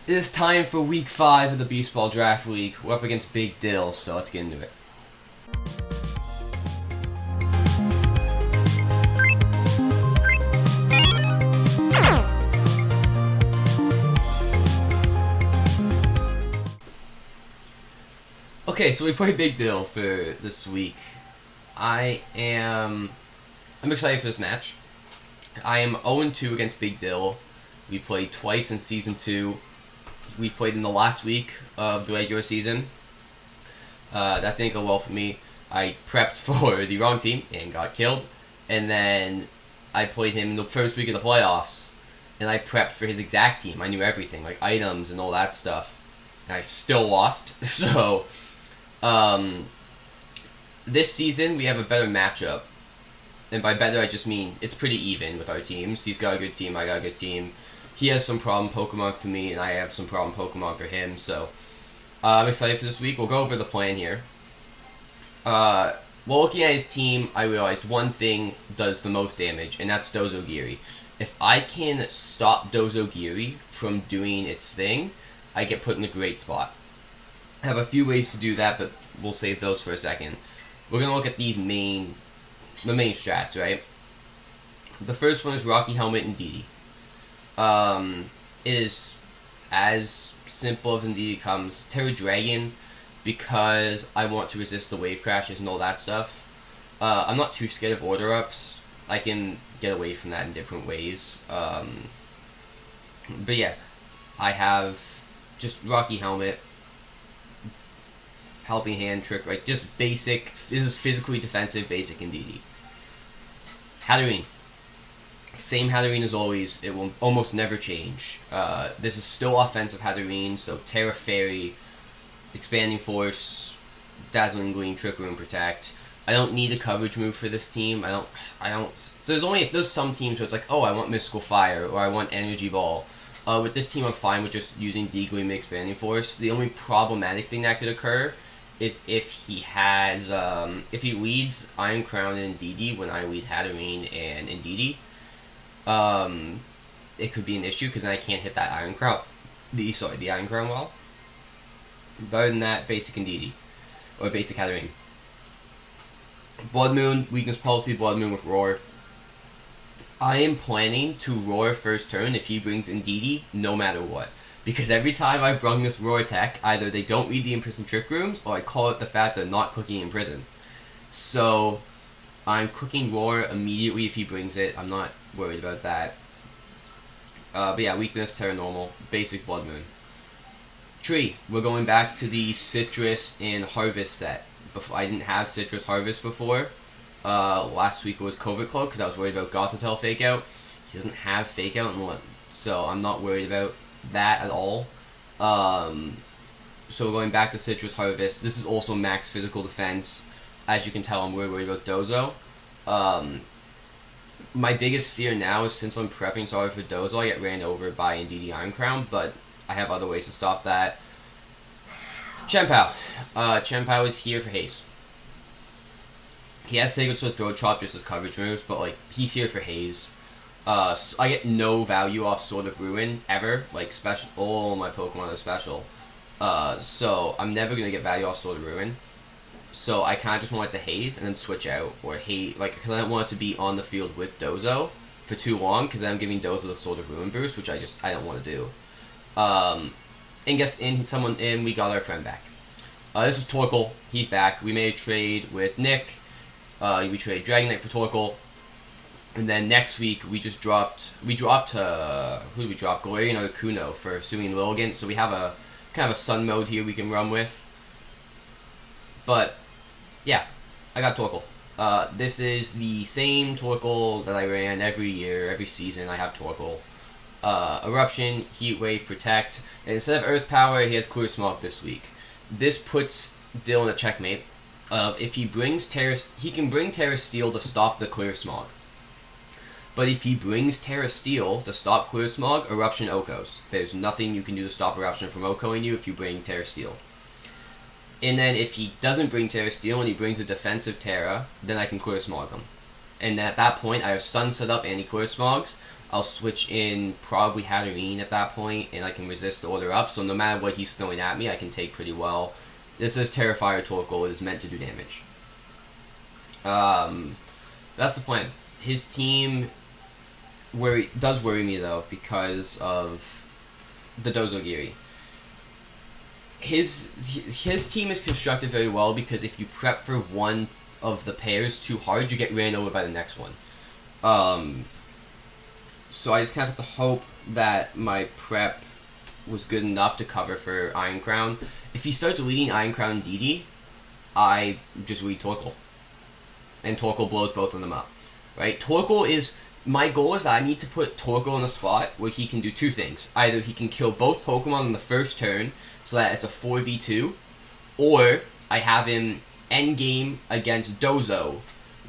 It is time for week 5 of the Beastball Draft Week. We're up against BygDyl, so let's get into it. Okay, so we play BygDyl for this week. I'm excited for this match. I am 0-2 against BygDyl. We played twice in Season 2. We played in the last week of the regular season. That didn't go well for me. I prepped for the wrong team and got killed. And then I played him in the first week of the playoffs. And I prepped for his exact team. I knew everything, like items and all that stuff. And I still lost. So, this season we have a better matchup. And by better, I just mean it's pretty even with our teams. He's got a good team, I got a good team. He has some problem Pokemon for me, and I have some problem Pokemon for him, so I'm excited for this week. We'll go over the plan here. While looking at his team, I realized one thing does the most damage, and that's Dozogiri. If I can stop Dozogiri from doing its thing, I get put in a great spot. I have a few ways to do that, but we'll save those for a second. We're going to look at the main strats, right? The first one is Rocky Helmet and DD. It is as simple as indeed it comes. Terra Dragon, because I want to resist the wave crashes and all that stuff. I'm not too scared of order ups. I can get away from that in different ways. But yeah, I have just Rocky Helmet, Helping Hand, Trick, right? Just basic. This is physically defensive, basic in DD. Hatterene. Same Hatterene as always. It will almost never change. This is still offensive Hatterene, so Terra Fairy, Expanding Force, Dazzling Gleam, Trick Room, Protect. I don't need a coverage move for this team. I don't. There's some teams where it's like, oh, I want Mystical Fire or I want Energy Ball. With this team, I'm fine with just using D-Gleam and Expanding Force. The only problematic thing that could occur is if he has, if he leads Iron Crown and DD when I lead Hatterene and Indeedee, it could be an issue because then I can't hit that Iron Crown, the Iron Crown wall. But other than that, basic Indeedee, or basic Hatterene. Blood Moon, Weakness Policy, Blood Moon with Roar. I am planning to Roar first turn if he brings Indeedee, no matter what. Because every time I've brung this Roar tech, either they don't read the Imprisoned Trick Rooms, or I call it the fact they're not cooking in prison. So, I'm cooking Roar immediately if he brings it. I'm not worried about that. But yeah, Weakness, Terra Normal, basic Blood Moon. Tree, we're going back to the Citrus and Harvest set. I didn't have Citrus Harvest before. Last week was Covert Cloak because I was worried about Gothitelle Fake Out. He doesn't have Fake Out, so I'm not worried about that at all. So we're going back to Citrus Harvest. This is also max physical defense. As you can tell, I'm worried about Dozo. My biggest fear now is since I'm prepping sorry for Dozo, I get ran over by Indeedee Iron Crown, but I have other ways to stop that. Chien-Pao. Chien-Pao is here for haste. He has Sacred Sword, Throat Chop just as coverage moves, but like he's here for haze. So I get no value off Sword of Ruin ever. Like special, all my Pokemon are special. So I'm never gonna get value off Sword of Ruin. So I kind of just want it to haze and then switch out or hate, like because I don't want it to be on the field with Dozo for too long because then I'm giving Dozo the Sword of Ruin boost, which I don't want to do. And we got our friend back. This is Torkoal. He's back. We made a trade with Nick. We traded Dragonite for Torkoal. And then next week we dropped who did we drop? Galarian Articuno for Suing Lilligant. So we have a kind of a sun mode here we can run with. But yeah, I got Torkoal. This is the same Torkoal that I ran every year, every season. I have Torkoal. Eruption, Heat Wave, Protect. And instead of Earth Power, he has Clear Smog this week. This puts Dyl in a checkmate. If he brings he can bring Terra Steel to stop the Clear Smog. But if he brings Terra Steel to stop Clear Smog, Eruption Okos. There's nothing you can do to stop Eruption from Okoing you if you bring Terra Steel. And then if he doesn't bring Terra Steel and he brings a defensive Terra, then I can Clear Smog him. And at that point, I have Sun set up anti-Clear Smogs. I'll switch in probably Hatterene at that point, and I can resist the order up, so no matter what he's throwing at me, I can take pretty well. This is Terrifier Torkoal, is meant to do damage. That's the plan. His team does worry me, though, because of the Dozogiri. His team is constructed very well, because if you prep for one of the pairs too hard, you get ran over by the next one. So I just kind of have to hope that my prep was good enough to cover for Iron Crown. If he starts leading Iron Crown and DD, I just read Torkoal. And Torkoal blows both of them up. Right? Torkoal is... My goal is I need to put Torkoal in a spot where he can do two things. Either he can kill both Pokemon in the first turn, so that it's a 4v2, or I have him endgame against Dozo,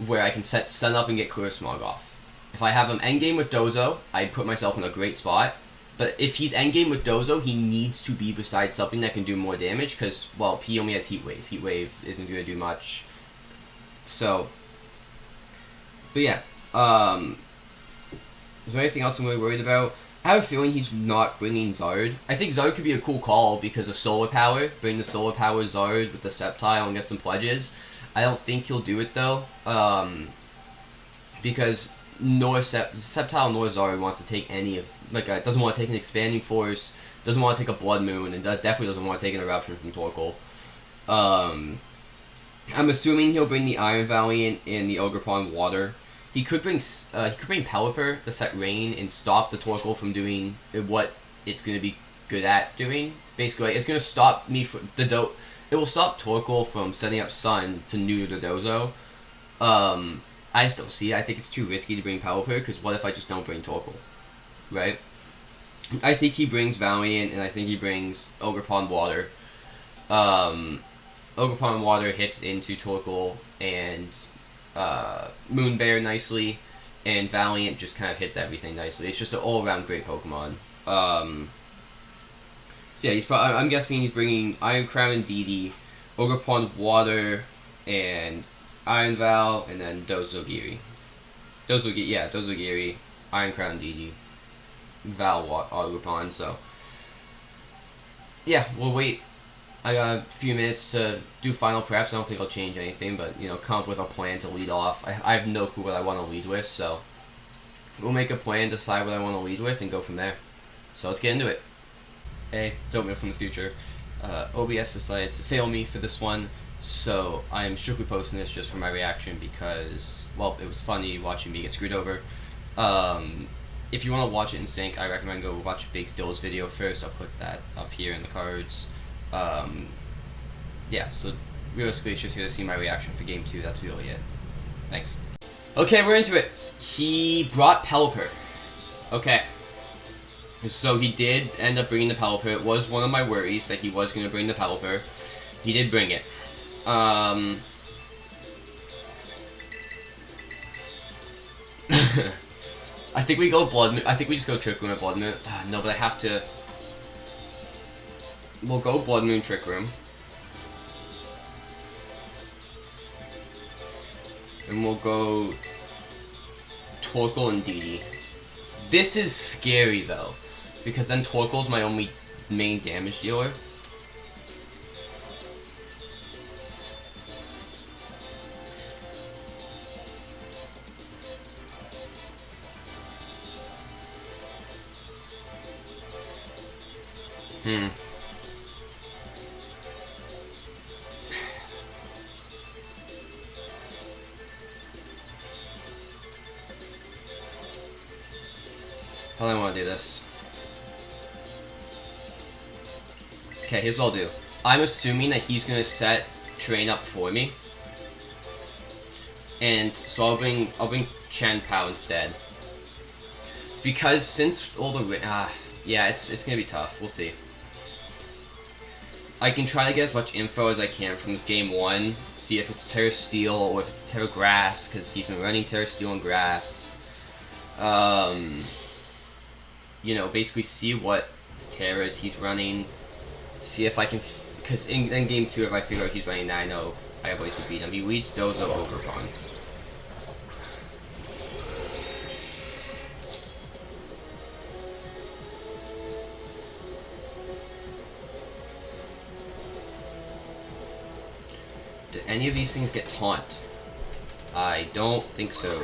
where I can set Sun up and get Clear Smog off. If I have him endgame with Dozo, I put myself in a great spot. But if he's endgame with Dozo, he needs to be beside something that can do more damage, because, well, he only has Heat Wave. Heat Wave isn't going to do much. So, but yeah, is there anything else I'm really worried about? I have a feeling he's not bringing Zard. I think Zard could be a cool call because of Solar Power. Bring the Solar Power Zard with the Sceptile and get some pledges. I don't think he'll do it, though, because Sceptile nor Zard wants to take any of... doesn't want to take an Expanding Force, doesn't want to take a Blood Moon, and definitely doesn't want to take an Eruption from Torkoal. I'm assuming he'll bring the Iron Valiant and the Ogerpon Water. He could bring Pelipper to set Rain and stop the Torkoal from doing what it's going to be good at doing. Basically, it's going to stop me from it will stop Torkoal from setting up Sun to neuter the Dozo. I just don't see it. I think it's too risky to bring Pelipper, because what if I just don't bring Torkoal? Right? I think he brings Valiant, and I think he brings Ogerpon Water. Ogerpon Water hits into Torkoal and Moonbear nicely, and Valiant just kind of hits everything nicely. It's just an all-around great Pokemon. So yeah, I'm guessing he's bringing Iron Crown and DD, Ogerpon Water, and Iron Val, and then Dozogiri. Dozogiri, Iron Crown, DD, Val, Ogerpon. So yeah, we'll wait. I got a few minutes to do final preps. I don't think I'll change anything, but, come up with a plan to lead off. I have no clue what I want to lead with, so we'll make a plan, decide what I want to lead with, and go from there. So let's get into it. Hey, it's Oatmeal from the future. OBS decided to fail me for this one, so I'm strictly posting this just for my reaction because, well, it was funny watching me get screwed over. If you want to watch it in sync, I recommend go watch BygDyl's video first. I'll put that up here in the cards. Yeah, so realistically, it's just here to see my reaction for Game 2. That's really it. Thanks. Okay, we're into it. He brought Pelipper. Okay. So he did end up bringing the Pelipper. It was one of my worries that he was going to bring the Pelipper. He did bring it. I think we go Blood Moon. I think we just go Trick Room at Blood Moon. No, but I have to... We'll go Blood Moon Trick Room. And we'll go Torkoal and DD. This is scary, though, because then Torkoal's my only main damage dealer. How do I want to do this? Okay, here's what I'll do. I'm assuming that he's gonna set Train up for me, and so I'll bring Chen Pao instead. Because since all the yeah, it's gonna be tough. We'll see. I can try to get as much info as I can from this game 1. See if it's Terra Steel or if it's Terra Grass, because he's been running Terra Steel and Grass. Basically see what Terras he's running. See if I can, because in game 2, if I figure out he's running that, I know I have ways to beat him. He leads Dozo Ogerpon. Do any of these things get taunt? I don't think so.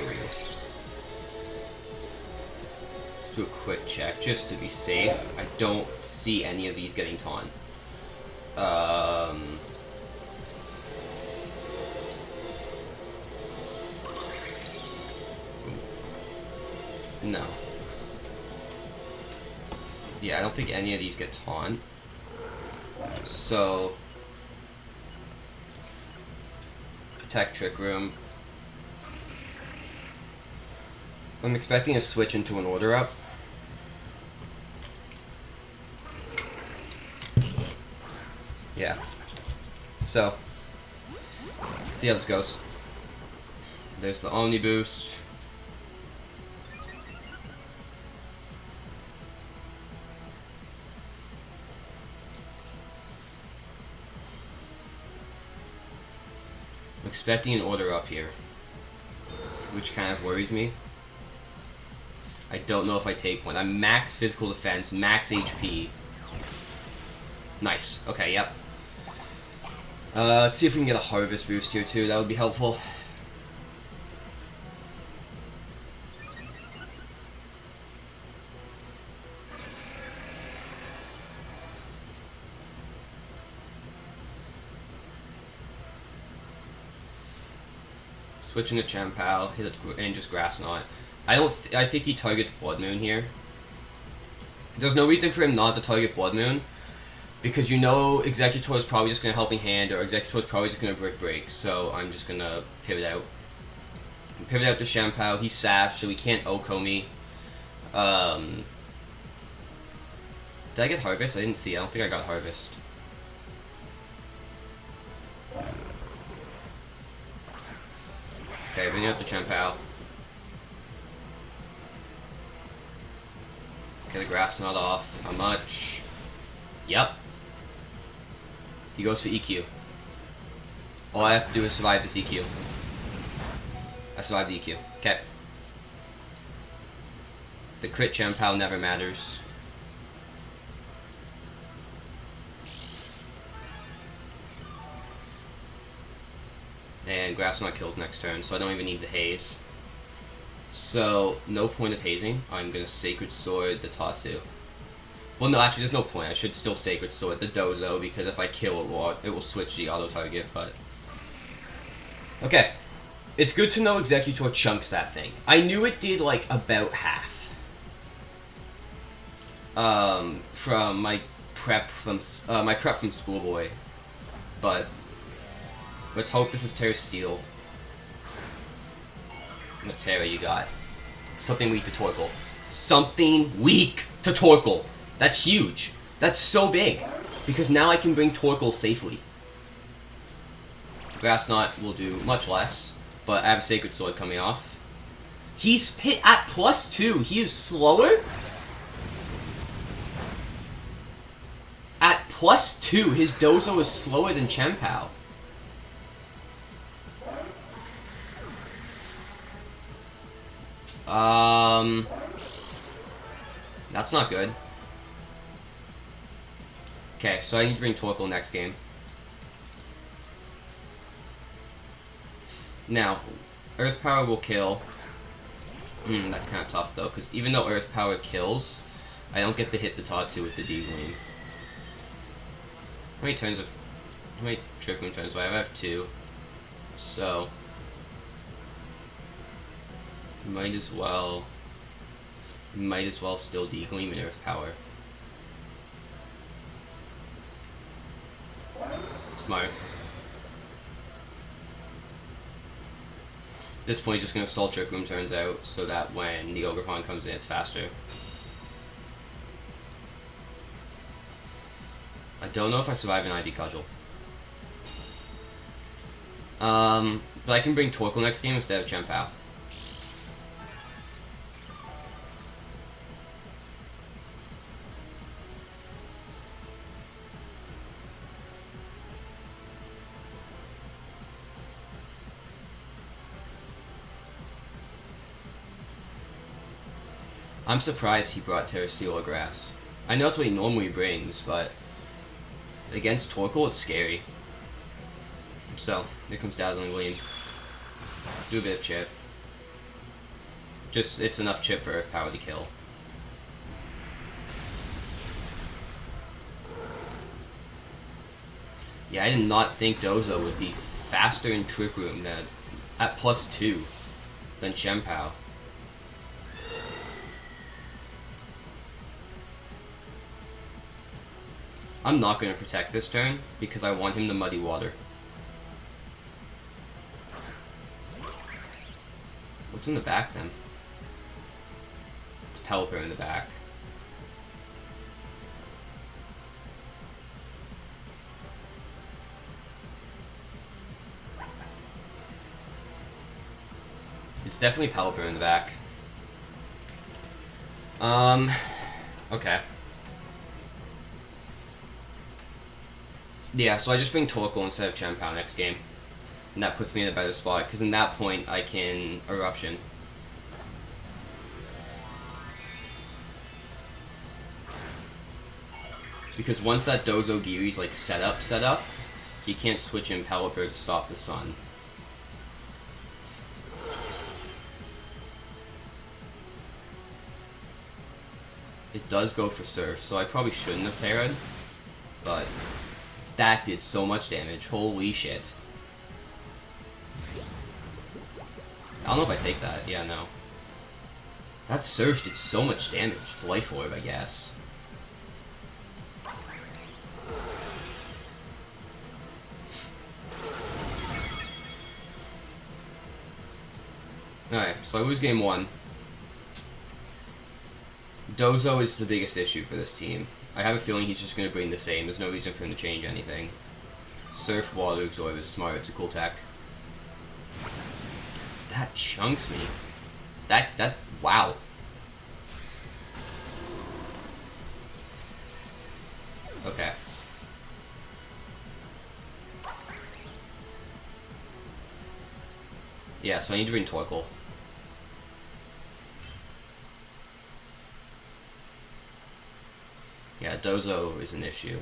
Let's do a quick check just to be safe. I don't see any of these getting taunt. No. Yeah, I don't think any of these get taunt. So, Protect Trick Room. I'm expecting a switch into an order up. Yeah. So, let's see how this goes. There's the Omni Boost. I'm expecting an order up here, which kind of worries me. I don't know if I take one. I'm max physical defense, max HP. Nice. Okay, yep. Let's see if we can get a harvest boost here too. That would be helpful. Switching to Champal, hit it and just Grass Knot. I think he targets Blood Moon here. There's no reason for him not to target Blood Moon, because you know Executor is probably just going to Helping Hand, or Executor is probably just going to Break, so I'm just going to pivot out. Pivot out to Champal, he's Sash, so he can't Oko me. Did I get Harvest? I didn't see, I don't think I got Harvest. Okay, bring out the Champal. Get the Grass Knot off. How much? Yep. He goes for EQ. All I have to do is survive this EQ. I survived the EQ. Okay. The crit Champal never matters. And Grass Knot kills next turn, so I don't even need the haze. So, no point of hazing. I'm gonna Sacred Sword the Tatsu. Well, no, actually, there's no point. I should still Sacred Sword the Dozo, because if I kill it will switch the auto target, but... Okay. It's good to know Executor chunks that thing. I knew it did, like, about half. From my prep from Schoolboy. But... let's hope this is Terra Steel. What Terra you got? Something weak to Torkoal. Something weak to Torkoal! That's huge! That's so big! Because now I can bring Torkoal safely. Grass Knot will do much less, but I have a Sacred Sword coming off. He's hit at +2! He is slower? At +2, his Dozo is slower than Champal. That's not good. Okay, so I need to bring Torkoal next game. Now, Earth Power will kill. That's kind of tough though, because even though Earth Power kills, I don't get to hit the Tatsu with the D-Gleam. How many Trick Room turns do I have? I have 2. So... might as well still D-Gleam and Earth Power. Smart. At this point, he's just going to stall Trick Room turns out, so that when the Ogerpon comes in, it's faster. I don't know if I survive an Ivy Cudgel. But I can bring Torkoal next game instead of Champal. I'm surprised he brought Terra Steel or Grass. I know that's what he normally brings, but against Torkoal, it's scary. So, here comes Dazzling Gleam. Do a bit of chip. Just, it's enough chip for Earth Power to kill. Yeah, I did not think Dozo would be faster in Trick Room than at +2 than Chien-Pao. I'm not going to protect this turn because I want him to muddy water. What's in the back then? It's Pelipper in the back. It's definitely Pelipper in the back. Okay. Yeah, so I just bring Torkoal instead of Chien-Pao next game. And that puts me in a better spot, because in that point I can Eruption. Because once that Dozo Giri's like set up, he can't switch in Pelipper to stop the sun. It does go for Surf, so I probably shouldn't have Terra'd, but that did so much damage. Holy shit. I don't know if I take that. Yeah, no. That Surf did so much damage. It's Life Orb, I guess. Alright, so I lose game 1. Dozo is the biggest issue for this team. I have a feeling he's just going to bring the same. There's no reason for him to change anything. Surf, Water, Absorb is smart. It's a cool tech. That chunks me. Wow. Okay. Yeah, so I need to bring Torkoal. Yeah, Dozo is an issue.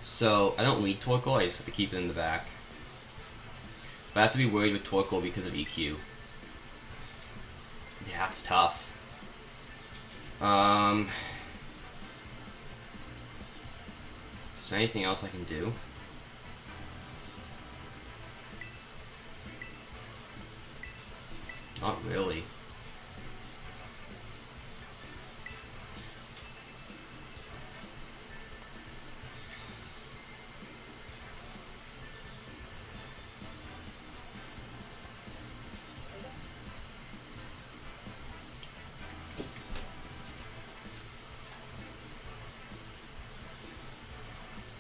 So, I don't lead Torkoal, I just have to keep it in the back. But I have to be worried with Torkoal because of EQ. Yeah, that's tough. Is there anything else I can do? Not really.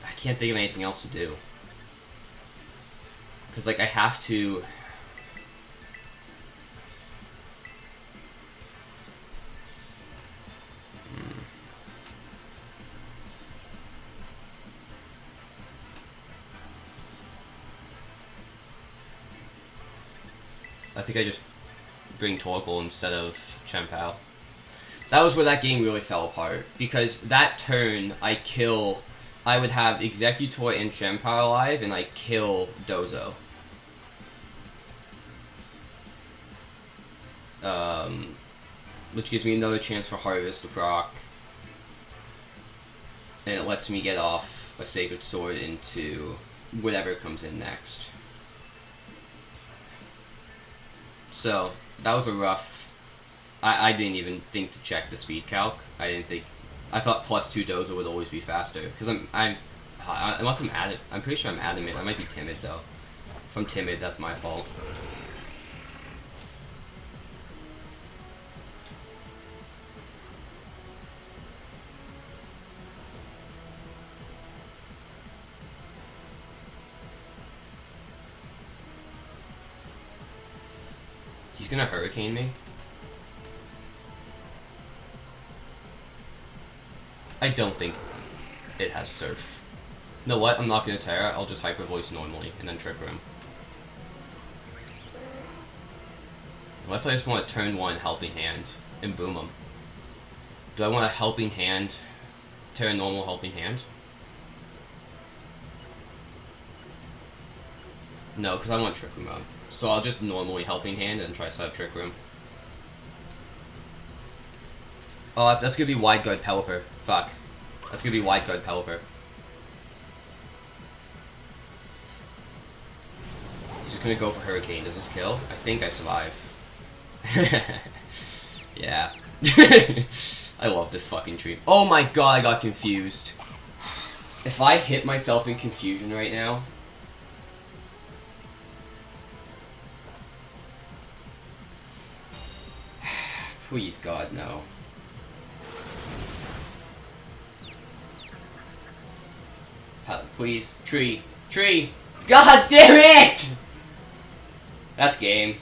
I can't think of anything else to do. Because, like, I have to... I think I just bring Torkoal instead of Chien-Pao. That was where that game really fell apart. Because that turn, I would have Executor and Chien-Pao alive, and I kill Dozo. Which gives me another chance for Harvest to proc. And it lets me get off a Sacred Sword into whatever comes in next. So, that was a rough... I didn't even think to check the speed calc. I thought +2 Dozo would always be faster. Because unless I'm adamant. I'm pretty sure I'm adamant. I might be timid, though. If I'm timid, that's my fault. He's gonna Hurricane me? I don't think it has Surf. You know what? I'm not gonna Terra. I'll just Hyper Voice normally and then Trick Room. Unless I just want to turn 1 Helping Hand and boom him. Do I want a Helping Hand, Terra normal Helping Hand? No, because I want Trick Room up. So I'll just normally Helping Hand and try to set up Trick Room. Oh, that's gonna be Wide Guard Pelipper. Fuck. That's gonna be Wide Guard Pelipper. He's just gonna go for Hurricane. Does this kill? I think I survive. Yeah. I love this fucking tree. Oh my god, I got confused. If I hit myself in confusion right now... Please, God, no. Please. Tree. Tree! God damn it! That's game.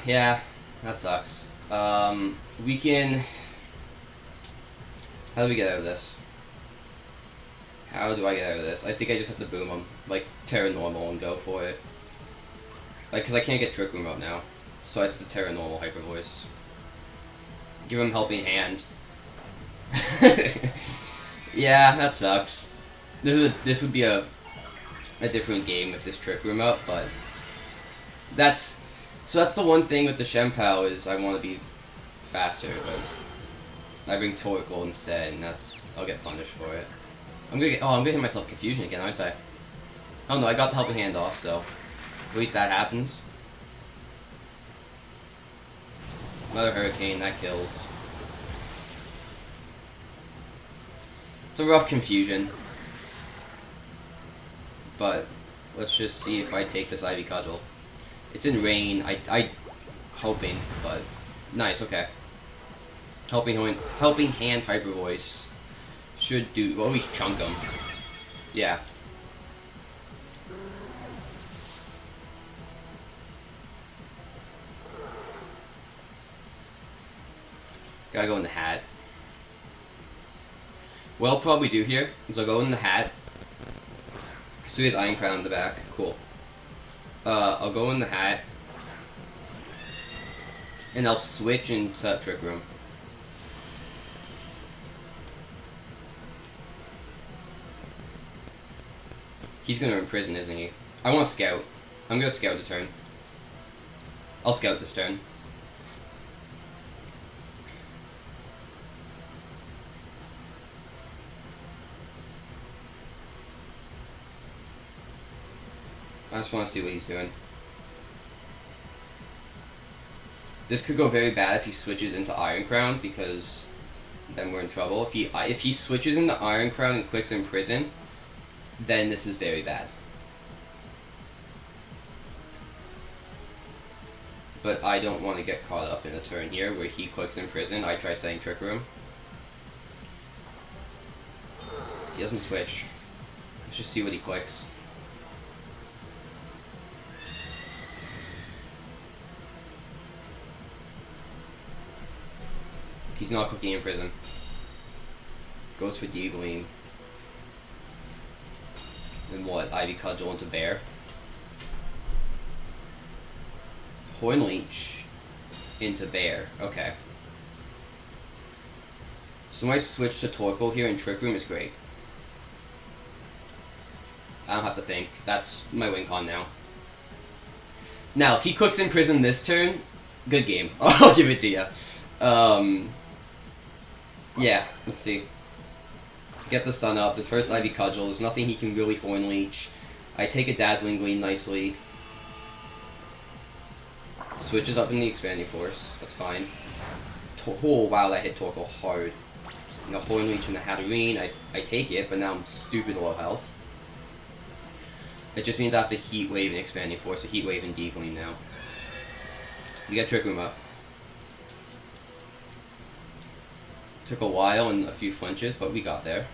Yeah, that sucks. We can... How do we get out of this? How do I get out of this? I think I just have to boom him. Like, Terra Normal and go for it. Like, because I can't get Trick Room out now. So I just have to Terra Normal Hyper Voice. Give him Helping Hand. Yeah, that sucks. This would be a different game with this Trick Room up, but... That's the one thing with the Shenpao is I want to be faster, but I bring Torkoal instead, and I'll get punished for it. I'm gonna hit myself Confusion again, aren't I? Oh no, I got the Helping Hand off, so at least that happens. Another Hurricane, that kills. It's a rough Confusion, but let's just see if I take this Ivy Cudgel. It's in rain. I hoping, but nice. Okay. Helping Hand Hyper Voice should do. Well, at least chunk him. Yeah. Gotta go in the hat. What I'll probably do here is I'll go in the hat. So he has Iron Crown in the back. Cool. I'll go in the hat, and I'll switch and set up Trick Room. He's gonna imprison, isn't he? I want to scout. I'm gonna scout the turn. I'll scout this turn. I just want to see what he's doing. This could go very bad if he switches into Iron Crown, because then we're in trouble. If he switches into Iron Crown and clicks Imprison, then this is very bad. But I don't want to get caught up in a turn here where he clicks Imprison. I try setting Trick Room. He doesn't switch. Let's just see what he clicks. He's not clicking Imprison. Goes for D-Gleam. Then what? Ivy Cudgel into Bear. Horn Leech into Bear. Okay. So my switch to Torkoal here in Trick Room is great. I don't have to think. That's my win con now. Now, if he clicks Imprison this turn, good game. I'll give it to you. Yeah, let's see. Get the sun up. This hurts Ivy Cudgel. There's nothing he can really Horn Leech. I take a Dazzling Gleam nicely. Switches up in the Expanding Force. That's fine. Oh, wow, that hit Torkoal hard. You know, Horn Leech and the Hatterene. I take it, but now I'm stupid low health. It just means I have to Heat Wave and Expanding Force. So Heat Wave and D-Gleam now. You get Trick Room up. Took a while and a few flinches, but we got there.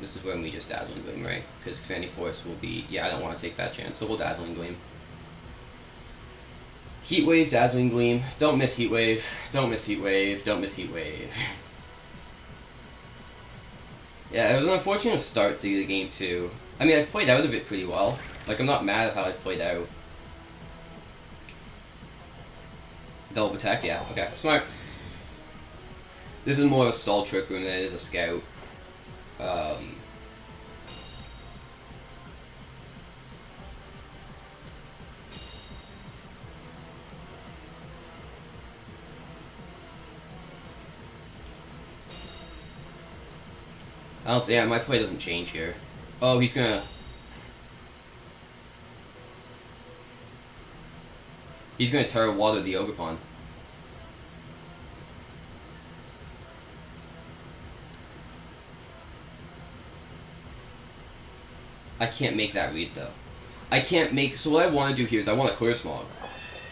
This is when we just Dazzling Gleam, right? Because Expanding Force will be... Yeah, I don't want to take that chance, so we'll Dazzling Gleam. Heat Wave, Dazzling Gleam. Don't miss Heat Wave. Don't miss Heat Wave. Don't miss Heat Wave. Yeah, it was an unfortunate start to the game, too. I mean, I've played out of it pretty well. Like, I'm not mad at how I played out. Double protect, yeah, okay. Smart. This is more of a stall trick room than it is a scout. I don't think, yeah, my play doesn't change here. Oh, he's gonna Terra Water the Ogre Pawn. I can't make that read though. I can't make, so what I want to do here is I want to clear Smog.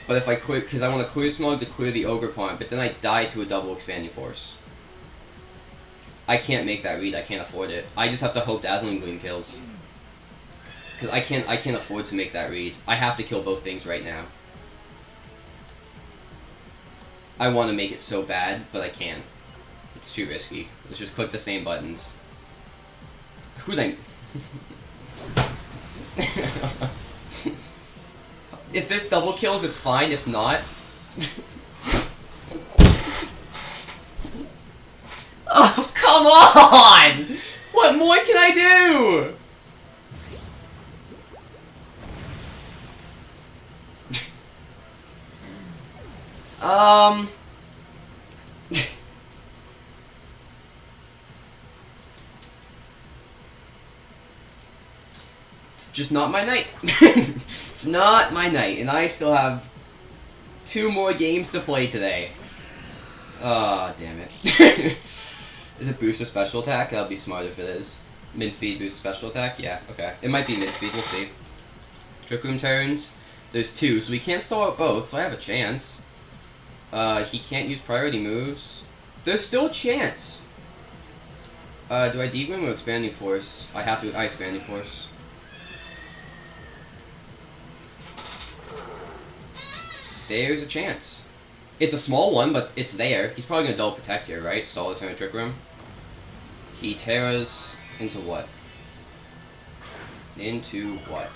But if I clear, because I want to clear Smog to clear the Ogre Pawn, but then I die to a double Expanding Force. I can't make that read, I can't afford it. I just have to hope Dazzling Gleam kills. Because I can't afford to make that read. I have to kill both things right now. I want to make it so bad, but I can't. It's too risky. Let's just click the same buttons. Who'd I... If this double kills, it's fine. If not... Oh, come on! What more can I do? It's just not my night. It's not my night, and I still have 2 more games to play today. Oh, damn it. Is it booster special attack? That'll be smart if it is. Mid speed boost special attack? Yeah, okay. It might be mid speed, we'll see. Trick Room turns. There's 2, so we can't stall out both, so I have a chance. He can't use priority moves. There's still a chance. Do I Deep Room or Expanding Force? I have to, I Expanding Force. There's a chance. It's a small one, but it's there. He's probably gonna double protect here, right? Stall the turn of Trick Room. He Terras into what? Into what?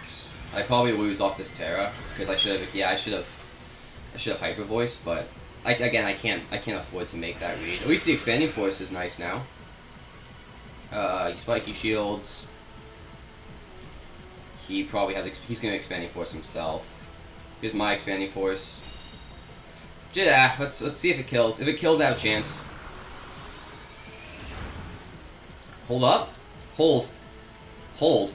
I probably lose off this Terra because I should have. Yeah, I should have Hyper Voice, but again, I can't afford to make that read. At least the Expanding Force is nice now. He Spiky Shields. He probably has. He's gonna Expanding Force himself. Here's my Expanding Force. Yeah, let's see if it kills. If it kills, I have a chance. Hold up. Hold. Hold.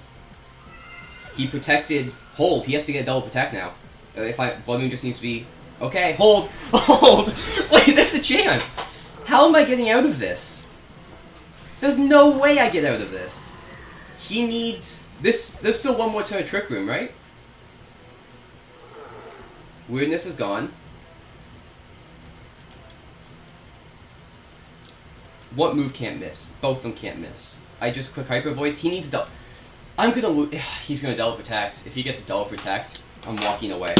He protected. Hold. He has to get double protect now. Blood Moon just needs to be. Okay, hold. Hold. Wait, there's a chance. How am I getting out of this? There's no way I get out of this. He needs this. There's still 1 more turn of Trick Room, right? Weirdness is gone. What move can't miss? Both of them can't miss. I just click Hyper Voice. He needs double. I'm gonna lose. He's gonna double protect. If he gets a double protect, I'm walking away.